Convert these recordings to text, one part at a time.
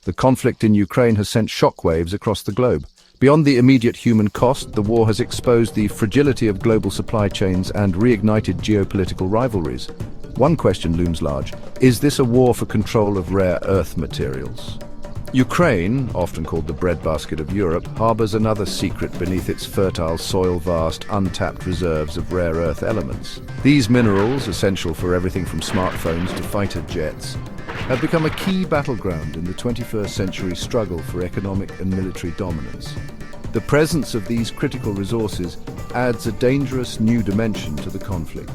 The conflict in Ukraine has sent shockwaves across the globe. Beyond the immediate human cost, the war has exposed the fragility of global supply chains and reignited geopolitical rivalries. One question looms large: is this a war for control of rare earth materials? Ukraine, often called the breadbasket of Europe, harbors another secret beneath its fertile soil: vast, untapped reserves of rare earth elements. These minerals, essential for everything from smartphones to fighter jets, have become a key battleground in the 21st century struggle for economic and military dominance. The presence of these critical resources adds a dangerous new dimension to the conflict.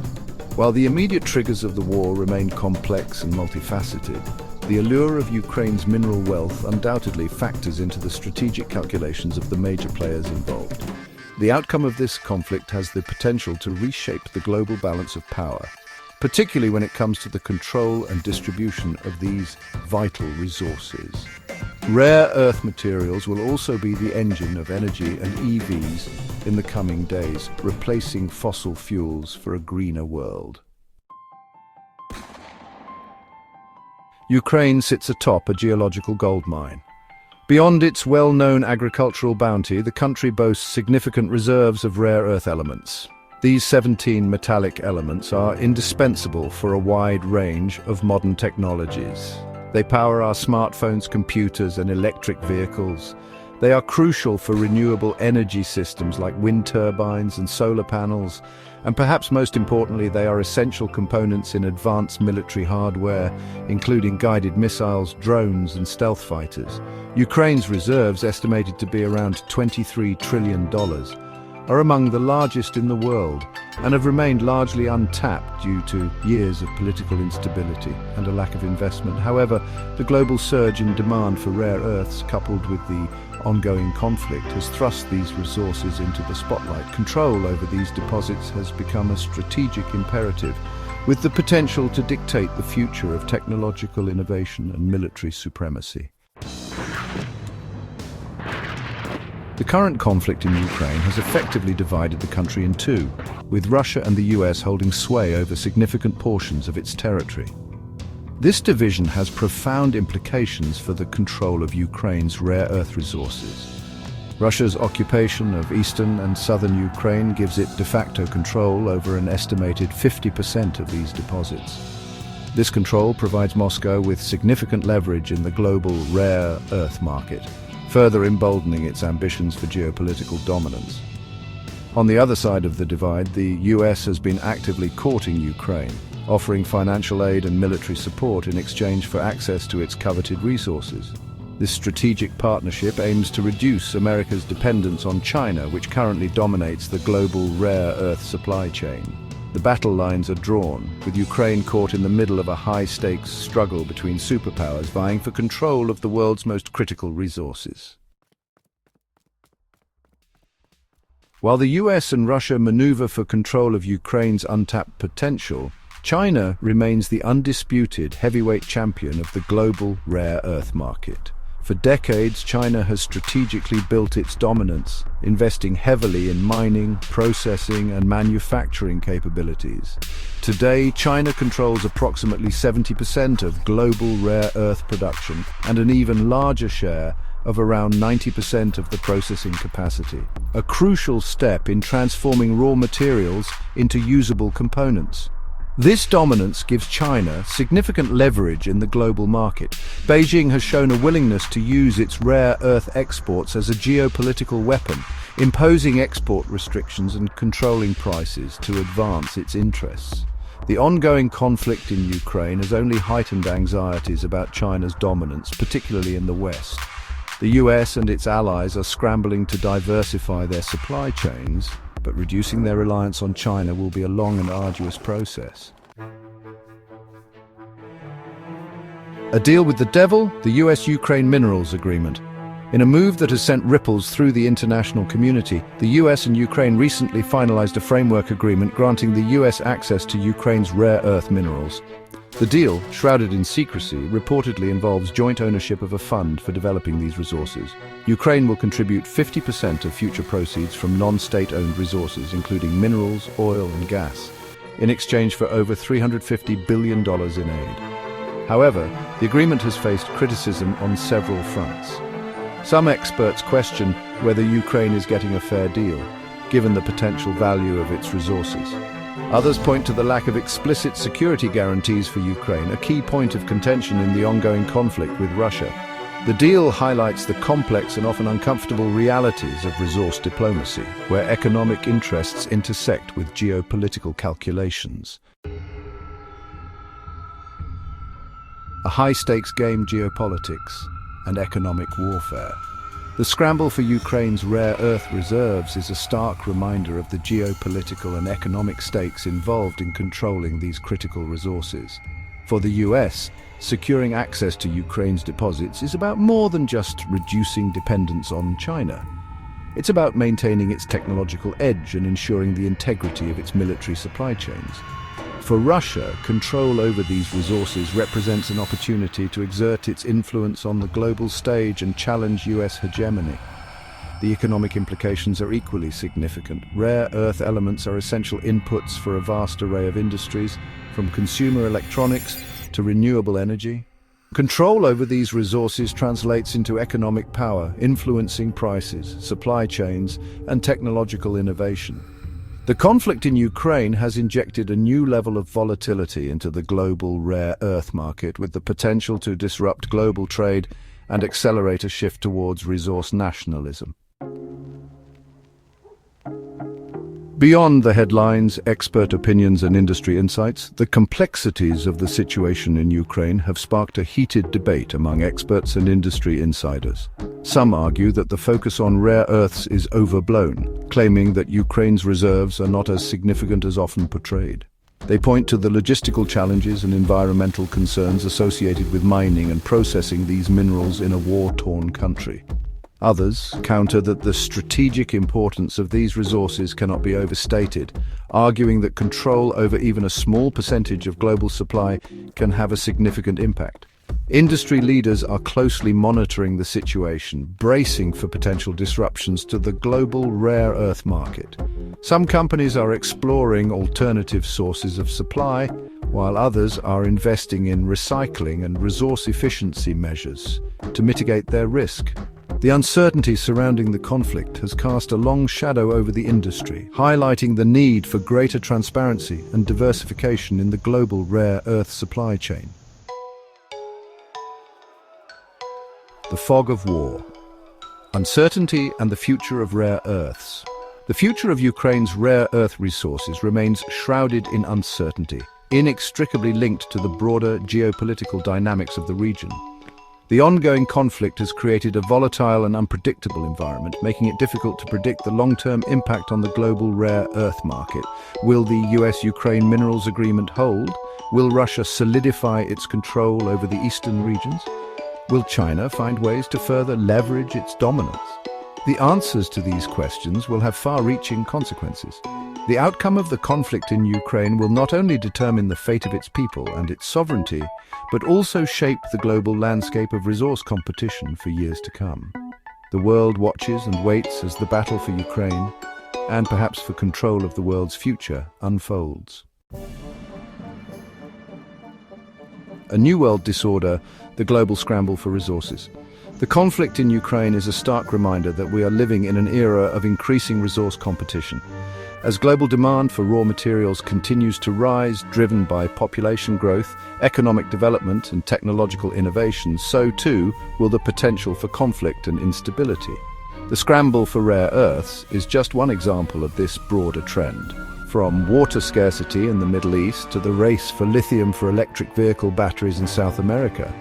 While the immediate triggers of the war remain complex and multifaceted, the allure of Ukraine's mineral wealth undoubtedly factors into the strategic calculations of the major players involved. The outcome of this conflict has the potential to reshape the global balance of power, particularly when it comes to the control and distribution of these vital resources. Rare earth materials will also be the engine of energy and EVs in the coming days, replacing fossil fuels for a greener world. Ukraine sits atop a geological gold mine. Beyond its well-known agricultural bounty, the country boasts significant reserves of rare earth elements. These 17 metallic elements are indispensable for a wide range of modern technologies. They power our smartphones, computers, and electric vehicles. They are crucial for renewable energy systems like wind turbines and solar panels, and perhaps most importantly, they are essential components in advanced military hardware, including guided missiles, drones, and stealth fighters. Ukraine's reserves, estimated to be around $23 trillion, are among the largest in the world and have remained largely untapped due to years of political instability and a lack of investment. However, the global surge in demand for rare earths, coupled with the ongoing conflict, has thrust these resources into the spotlight. Control over these deposits has become a strategic imperative, with the potential to dictate the future of technological innovation and military supremacy. The current conflict in Ukraine has effectively divided the country in two, with Russia and the US holding sway over significant portions of its territory. This division has profound implications for the control of Ukraine's rare earth resources. Russia's occupation of eastern and southern Ukraine gives it de facto control over an estimated 50% of these deposits. This control provides Moscow with significant leverage in the global rare earth market, further emboldening its ambitions for geopolitical dominance. On the other side of the divide, the US has been actively courting Ukraine, offering financial aid and military support in exchange for access to its coveted resources. This strategic partnership aims to reduce America's dependence on China, which currently dominates the global rare earth supply chain. The battle lines are drawn, with Ukraine caught in the middle of a high-stakes struggle between superpowers vying for control of the world's most critical resources. While the US and Russia maneuver for control of Ukraine's untapped potential, China remains the undisputed heavyweight champion of the global rare earth market. For decades, China has strategically built its dominance, investing heavily in mining, processing, and manufacturing capabilities. Today, China controls approximately 70% of global rare earth production and an even larger share of around 90% of the processing capacity, a crucial step in transforming raw materials into usable components. This dominance gives China significant leverage in the global market. Beijing has shown a willingness to use its rare earth exports as a geopolitical weapon, imposing export restrictions and controlling prices to advance its interests. The ongoing conflict in Ukraine has only heightened anxieties about China's dominance, particularly in the West. The US and its allies are scrambling to diversify their supply chains, but reducing their reliance on China will be a long and arduous process. A deal with the devil, the US-Ukraine Minerals Agreement. In a move that has sent ripples through the international community, the US and Ukraine recently finalized a framework agreement granting the US access to Ukraine's rare earth minerals. The deal, shrouded in secrecy, reportedly involves joint ownership of a fund for developing these resources. Ukraine will contribute 50% of future proceeds from non-state-owned resources, including minerals, oil, and gas, in exchange for over $350 billion in aid. However, the agreement has faced criticism on several fronts. Some experts question whether Ukraine is getting a fair deal, given the potential value of its resources. Others point to the lack of explicit security guarantees for Ukraine, a key point of contention in the ongoing conflict with Russia. The deal highlights the complex and often uncomfortable realities of resource diplomacy, where economic interests intersect with geopolitical calculations. A high-stakes game: geopolitics and economic warfare. The scramble for Ukraine's rare earth reserves is a stark reminder of the geopolitical and economic stakes involved in controlling these critical resources. For the US, securing access to Ukraine's deposits is about more than just reducing dependence on China. It's about maintaining its technological edge and ensuring the integrity of its military supply chains. For Russia, control over these resources represents an opportunity to exert its influence on the global stage and challenge US hegemony. The economic implications are equally significant. Rare earth elements are essential inputs for a vast array of industries, from consumer electronics to renewable energy. Control over these resources translates into economic power, influencing prices, supply chains, and technological innovation. The conflict in Ukraine has injected a new level of volatility into the global rare earth market, with the potential to disrupt global trade and accelerate a shift towards resource nationalism. Beyond the headlines, expert opinions and industry insights, the complexities of the situation in Ukraine have sparked a heated debate among experts and industry insiders. Some argue that the focus on rare earths is overblown, claiming that Ukraine's reserves are not as significant as often portrayed. They point to the logistical challenges and environmental concerns associated with mining and processing these minerals in a war-torn country. Others counter that the strategic importance of these resources cannot be overstated, arguing that control over even a small percentage of global supply can have a significant impact. Industry leaders are closely monitoring the situation, bracing for potential disruptions to the global rare earth market. Some companies are exploring alternative sources of supply, while others are investing in recycling and resource efficiency measures to mitigate their risk. The uncertainty surrounding the conflict has cast a long shadow over the industry, highlighting the need for greater transparency and diversification in the global rare earth supply chain. The fog of war. Uncertainty and the future of rare earths. The future of Ukraine's rare earth resources remains shrouded in uncertainty, inextricably linked to the broader geopolitical dynamics of the region. The ongoing conflict has created a volatile and unpredictable environment, making it difficult to predict the long-term impact on the global rare earth market. Will the US-Ukraine minerals agreement hold? Will Russia solidify its control over the eastern regions? Will China find ways to further leverage its dominance? The answers to these questions will have far-reaching consequences. The outcome of the conflict in Ukraine will not only determine the fate of its people and its sovereignty, but also shape the global landscape of resource competition for years to come. The world watches and waits as the battle for Ukraine, and perhaps for control of the world's future, unfolds. A new world disorder: the global scramble for resources. The conflict in Ukraine is a stark reminder that we are living in an era of increasing resource competition. As global demand for raw materials continues to rise, driven by population growth, economic development, and technological innovation, so too will the potential for conflict and instability. The scramble for rare earths is just one example of this broader trend. From water scarcity in the Middle East to the race for lithium for electric vehicle batteries in South America,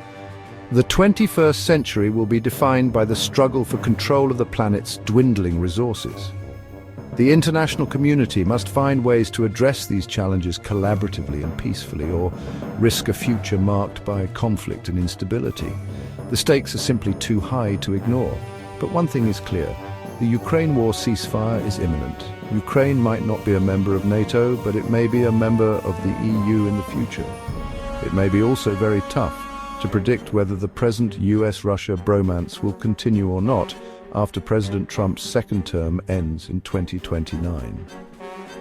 the 21st century will be defined by the struggle for control of the planet's dwindling resources. The international community must find ways to address these challenges collaboratively and peacefully, or risk a future marked by conflict and instability. The stakes are simply too high to ignore. But one thing is clear: the Ukraine war ceasefire is imminent. Ukraine might not be a member of NATO, but it may be a member of the EU in the future. It may be also very tough to predict whether the present US-Russia bromance will continue or not after President Trump's second term ends in 2029.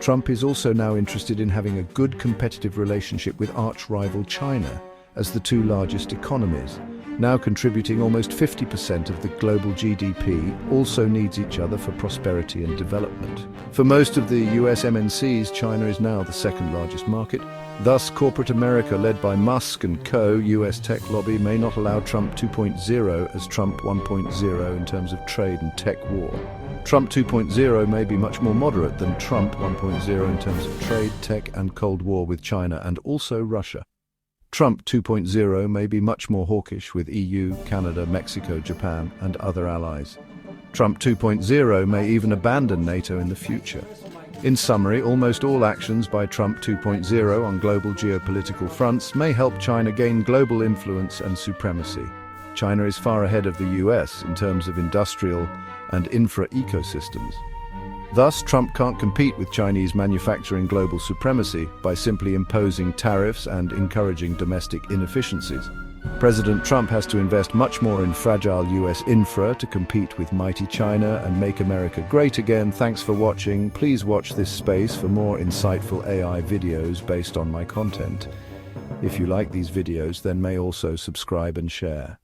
Trump is also now interested in having a good competitive relationship with arch-rival China, as the two largest economies, now contributing almost 50% of the global GDP, also needs each other for prosperity and development. For most of the US MNCs, China is now the second largest market. Thus, corporate America, led by Musk and co. US tech lobby, may not allow Trump 2.0 as Trump 1.0 in terms of trade and tech war. Trump 2.0 may be much more moderate than Trump 1.0 in terms of trade, tech, and Cold War with China and also Russia. Trump 2.0 may be much more hawkish with EU, Canada, Mexico, Japan, and other allies. Trump 2.0 may even abandon NATO in the future. In summary, almost all actions by Trump 2.0 on global geopolitical fronts may help China gain global influence and supremacy. China is far ahead of the US in terms of industrial and infra ecosystems. Thus, Trump can't compete with Chinese manufacturing global supremacy by simply imposing tariffs and encouraging domestic inefficiencies. President Trump has to invest much more in fragile US infra to compete with mighty China and make America great again. Thanks for watching. Please watch this space for more insightful AI videos based on my content. If you like these videos, then may also subscribe and share.